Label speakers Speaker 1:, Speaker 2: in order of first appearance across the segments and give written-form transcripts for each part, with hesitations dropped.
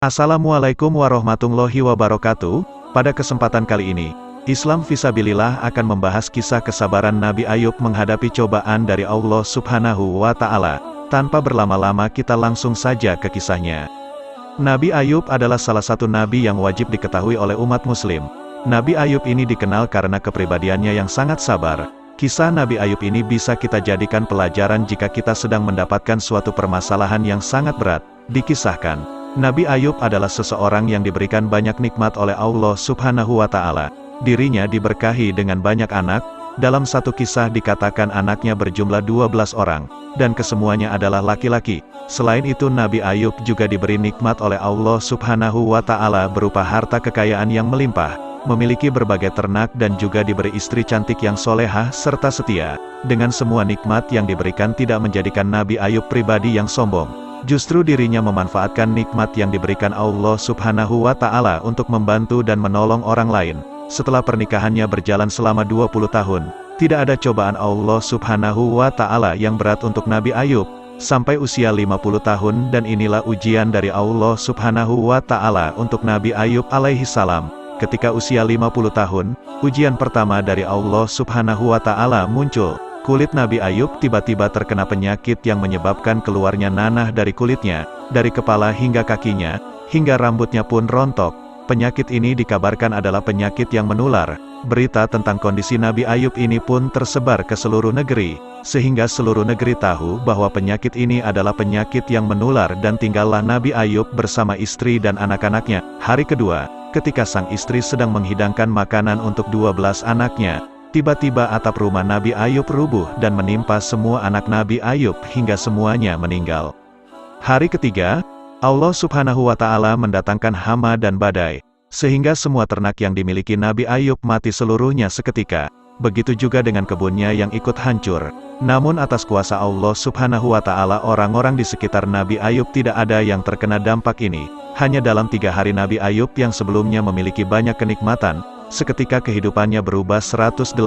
Speaker 1: Assalamualaikum warahmatullahi wabarakatuh. Pada kesempatan kali ini, Islam Fisabilillah akan membahas kisah kesabaran Nabi Ayub menghadapi cobaan dari Allah Subhanahu wa Ta'ala. Tanpa berlama-lama, kita langsung saja ke kisahnya. Nabi Ayub adalah salah satu nabi yang wajib diketahui oleh umat Muslim. Nabi Ayub ini dikenal karena kepribadiannya yang sangat sabar. Kisah Nabi Ayub ini bisa kita jadikan pelajaran jika kita sedang mendapatkan suatu permasalahan yang sangat berat. Dikisahkan, Nabi Ayub adalah seseorang yang diberikan banyak nikmat oleh Allah Subhanahu wa Ta'ala. Dirinya diberkahi dengan banyak anak. Dalam satu kisah dikatakan anaknya berjumlah 12 orang, dan kesemuanya adalah laki-laki. Selain itu, Nabi Ayub juga diberi nikmat oleh Allah Subhanahu wa Ta'ala berupa harta kekayaan yang melimpah, memiliki berbagai ternak, dan juga diberi istri cantik yang solehah serta setia. Dengan semua nikmat yang diberikan tidak menjadikan Nabi Ayub pribadi yang sombong. Justru dirinya memanfaatkan nikmat yang diberikan Allah Subhanahu wa Ta'ala untuk membantu dan menolong orang lain. Setelah pernikahannya berjalan selama 20 tahun, tidak ada cobaan Allah Subhanahu wa Ta'ala yang berat untuk Nabi Ayub, sampai usia 50 tahun, dan inilah ujian dari Allah Subhanahu wa Ta'ala untuk Nabi Ayub alaihi salam. Ketika usia 50 tahun, ujian pertama dari Allah Subhanahu wa Ta'ala muncul. Kulit Nabi Ayub tiba-tiba terkena penyakit yang menyebabkan keluarnya nanah dari kulitnya, dari kepala hingga kakinya, hingga rambutnya pun rontok. Penyakit ini dikabarkan adalah penyakit yang menular. Berita tentang kondisi Nabi Ayub ini pun tersebar ke seluruh negeri, sehingga seluruh negeri tahu bahwa penyakit ini adalah penyakit yang menular, dan tinggallah Nabi Ayub bersama istri dan anak-anaknya. Hari kedua, ketika sang istri sedang menghidangkan makanan untuk 12 anaknya, tiba-tiba atap rumah Nabi Ayub rubuh dan menimpa semua anak Nabi Ayub hingga semuanya meninggal. Hari ketiga, Allah Subhanahu wa Ta'ala mendatangkan hama dan badai, sehingga semua ternak yang dimiliki Nabi Ayub mati seluruhnya seketika. Begitu juga dengan kebunnya yang ikut hancur. Namun atas kuasa Allah Subhanahu wa Ta'ala, orang-orang di sekitar Nabi Ayub tidak ada yang terkena dampak ini. Hanya dalam 3 hari Nabi Ayub yang sebelumnya memiliki banyak kenikmatan, seketika kehidupannya berubah 180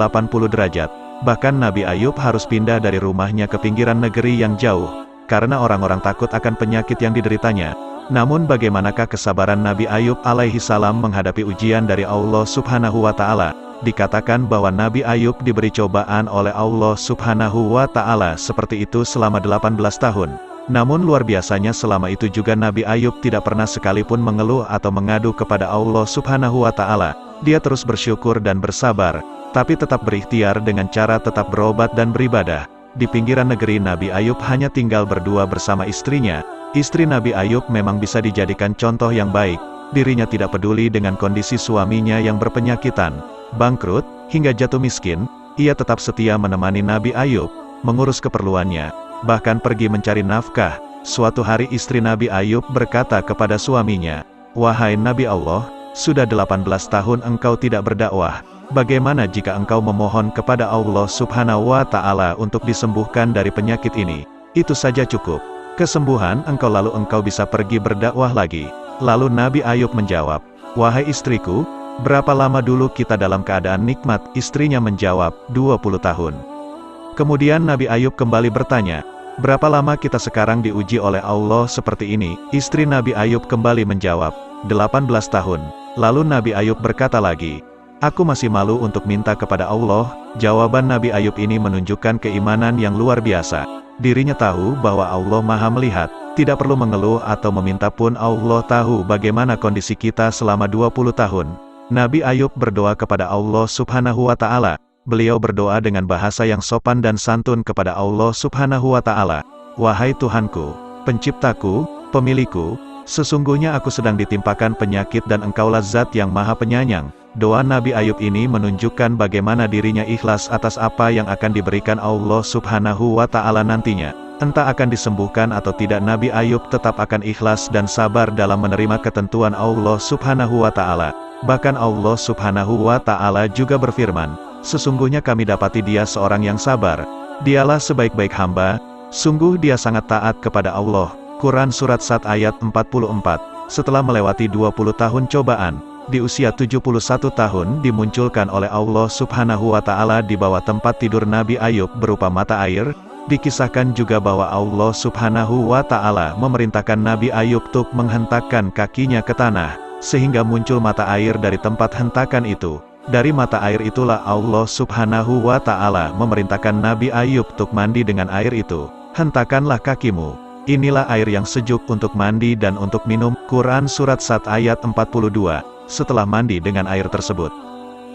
Speaker 1: derajat. Bahkan Nabi Ayub harus pindah dari rumahnya ke pinggiran negeri yang jauh, karena orang-orang takut akan penyakit yang dideritanya. Namun bagaimanakah kesabaran Nabi Ayub alaihi salam menghadapi ujian dari Allah Subhanahu wa Ta'ala? Dikatakan bahwa Nabi Ayub diberi cobaan oleh Allah Subhanahu wa Ta'ala seperti itu selama 18 tahun. Namun luar biasanya selama itu juga Nabi Ayub tidak pernah sekalipun mengeluh atau mengadu kepada Allah Subhanahu wa Ta'ala. Dia terus bersyukur dan bersabar, tapi tetap berikhtiar dengan cara tetap berobat dan beribadah. Di pinggiran negeri Nabi Ayub hanya tinggal berdua bersama istrinya. Istri Nabi Ayub memang bisa dijadikan contoh yang baik. Dirinya tidak peduli dengan kondisi suaminya yang berpenyakitan, bangkrut, hingga jatuh miskin. Ia tetap setia menemani Nabi Ayub, mengurus keperluannya, bahkan pergi mencari nafkah. Suatu hari istri Nabi Ayub berkata kepada suaminya, "Wahai Nabi Allah, sudah 18 tahun engkau tidak berdakwah. Bagaimana jika engkau memohon kepada Allah Subhanahu wa Ta'ala untuk disembuhkan dari penyakit ini? Itu saja cukup. Kesembuhan engkau, lalu engkau bisa pergi berdakwah lagi." Lalu Nabi Ayub menjawab, "Wahai istriku, berapa lama dulu kita dalam keadaan nikmat?" Istrinya menjawab, 20 tahun. Kemudian Nabi Ayub kembali bertanya, "Berapa lama kita sekarang diuji oleh Allah seperti ini?" Istri Nabi Ayub kembali menjawab, 18 tahun. Lalu Nabi Ayub berkata lagi, "Aku masih malu untuk minta kepada Allah." Jawaban Nabi Ayub ini menunjukkan keimanan yang luar biasa. Dirinya tahu bahwa Allah Maha melihat, tidak perlu mengeluh atau meminta pun Allah tahu bagaimana kondisi kita selama 20 tahun. Nabi Ayub berdoa kepada Allah Subhanahu wa Ta'ala. Beliau berdoa dengan bahasa yang sopan dan santun kepada Allah Subhanahu wa Ta'ala. "Wahai Tuhanku, penciptaku, pemilikku, sesungguhnya aku sedang ditimpakan penyakit dan engkaulah zat yang maha penyayang." Doa Nabi Ayub ini menunjukkan bagaimana dirinya ikhlas atas apa yang akan diberikan Allah Subhanahu wa Ta'ala nantinya. Entah akan disembuhkan atau tidak, Nabi Ayub tetap akan ikhlas dan sabar dalam menerima ketentuan Allah Subhanahu wa Ta'ala. Bahkan Allah Subhanahu wa Ta'ala juga berfirman, "Sesungguhnya kami dapati dia seorang yang sabar. Dialah sebaik-baik hamba, sungguh dia sangat taat kepada Allah." Quran Surat Sad ayat 44. Setelah melewati 20 tahun cobaan, di usia 71 tahun dimunculkan oleh Allah Subhanahu wa Ta'ala di bawah tempat tidur Nabi Ayub berupa mata air. Dikisahkan juga bahwa Allah Subhanahu wa Ta'ala memerintahkan Nabi Ayub untuk menghentakkan kakinya ke tanah, sehingga muncul mata air dari tempat hentakan itu. Dari mata air itulah Allah Subhanahu wa Ta'ala memerintahkan Nabi Ayub untuk mandi dengan air itu. Hentakanlah kakimu. Inilah air yang sejuk untuk mandi dan untuk minum. Quran Surat 1 ayat 42. Setelah mandi dengan air tersebut,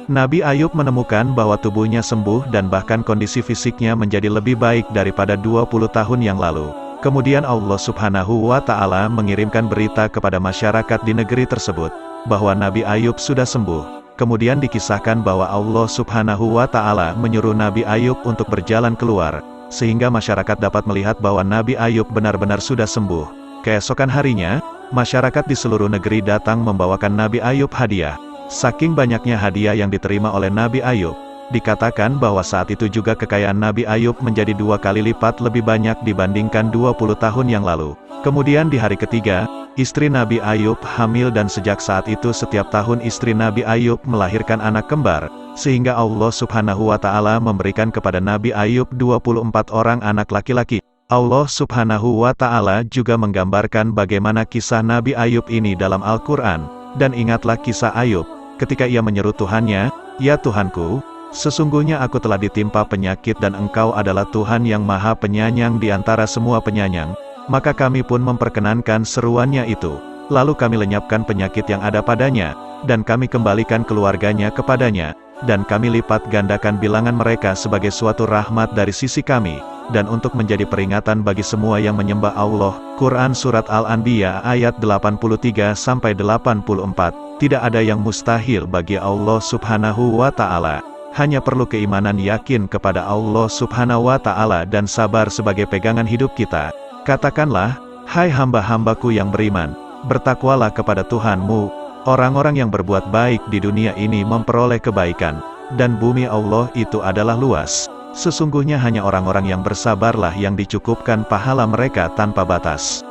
Speaker 1: Nabi Ayub menemukan bahwa tubuhnya sembuh dan bahkan kondisi fisiknya menjadi lebih baik daripada 20 tahun yang lalu. Kemudian Allah Subhanahu wa Ta'ala mengirimkan berita kepada masyarakat di negeri tersebut, bahwa Nabi Ayub sudah sembuh. Kemudian dikisahkan bahwa Allah Subhanahu wa Ta'ala menyuruh Nabi Ayub untuk berjalan keluar, sehingga masyarakat dapat melihat bahwa Nabi Ayub benar-benar sudah sembuh. Keesokan harinya, masyarakat di seluruh negeri datang membawakan Nabi Ayub hadiah. Saking banyaknya hadiah yang diterima oleh Nabi Ayub, dikatakan bahwa saat itu juga kekayaan Nabi Ayub menjadi 2 kali lipat lebih banyak dibandingkan 20 tahun yang lalu. Kemudian di hari ketiga, istri Nabi Ayub hamil dan sejak saat itu setiap tahun istri Nabi Ayub melahirkan anak kembar, sehingga Allah Subhanahu wa Ta'ala memberikan kepada Nabi Ayub 24 orang anak laki-laki. Allah Subhanahu wa Ta'ala juga menggambarkan bagaimana kisah Nabi Ayub ini dalam Al-Quran. Dan ingatlah kisah Ayub, ketika ia menyeru Tuhannya, "Ya Tuhanku, sesungguhnya aku telah ditimpa penyakit dan Engkau adalah Tuhan yang maha penyayang di antara semua penyayang." Maka kami pun memperkenankan seruannya itu. Lalu kami lenyapkan penyakit yang ada padanya, dan kami kembalikan keluarganya kepadanya, dan kami lipat gandakan bilangan mereka sebagai suatu rahmat dari sisi kami, dan untuk menjadi peringatan bagi semua yang menyembah Allah. Quran Surat Al-Anbiya ayat 83-84. Tidak ada yang mustahil bagi Allah Subhanahu wa Ta'ala. Hanya perlu keimanan yakin kepada Allah Subhanahu wa Ta'ala dan sabar sebagai pegangan hidup kita. Katakanlah, "Hai hamba-hambaku yang beriman, bertakwalah kepada Tuhanmu." Orang-orang yang berbuat baik di dunia ini memperoleh kebaikan, dan bumi Allah itu adalah luas. Sesungguhnya hanya orang-orang yang bersabarlah yang dicukupkan pahala mereka tanpa batas.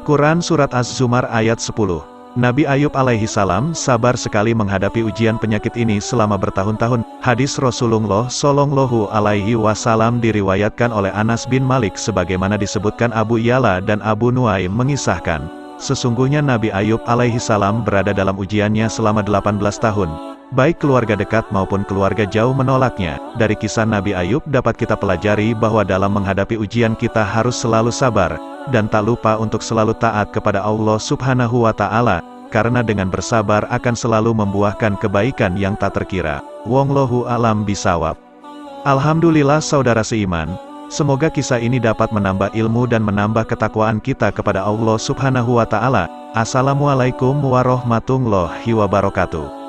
Speaker 1: Quran Surat Az-Zumar ayat 10. Nabi Ayub alaihi salam sabar sekali menghadapi ujian penyakit ini selama bertahun-tahun. Hadis Rasulullah Shallallahu alaihi wasallam diriwayatkan oleh Anas bin Malik sebagaimana disebutkan Abu Ya'la dan Abu Nuaim mengisahkan, sesungguhnya Nabi Ayub alaihi salam berada dalam ujiannya selama 18 tahun. Baik keluarga dekat maupun keluarga jauh menolaknya. Dari kisah Nabi Ayub dapat kita pelajari bahwa dalam menghadapi ujian kita harus selalu sabar, dan tak lupa untuk selalu taat kepada Allah Subhanahu wa Ta'ala, karena dengan bersabar akan selalu membuahkan kebaikan yang tak terkira. Wallahu a'lam bishawab. Alhamdulillah saudara seiman, semoga kisah ini dapat menambah ilmu dan menambah ketakwaan kita kepada Allah Subhanahu wa Ta'ala. Assalamualaikum warahmatullahi wabarakatuh.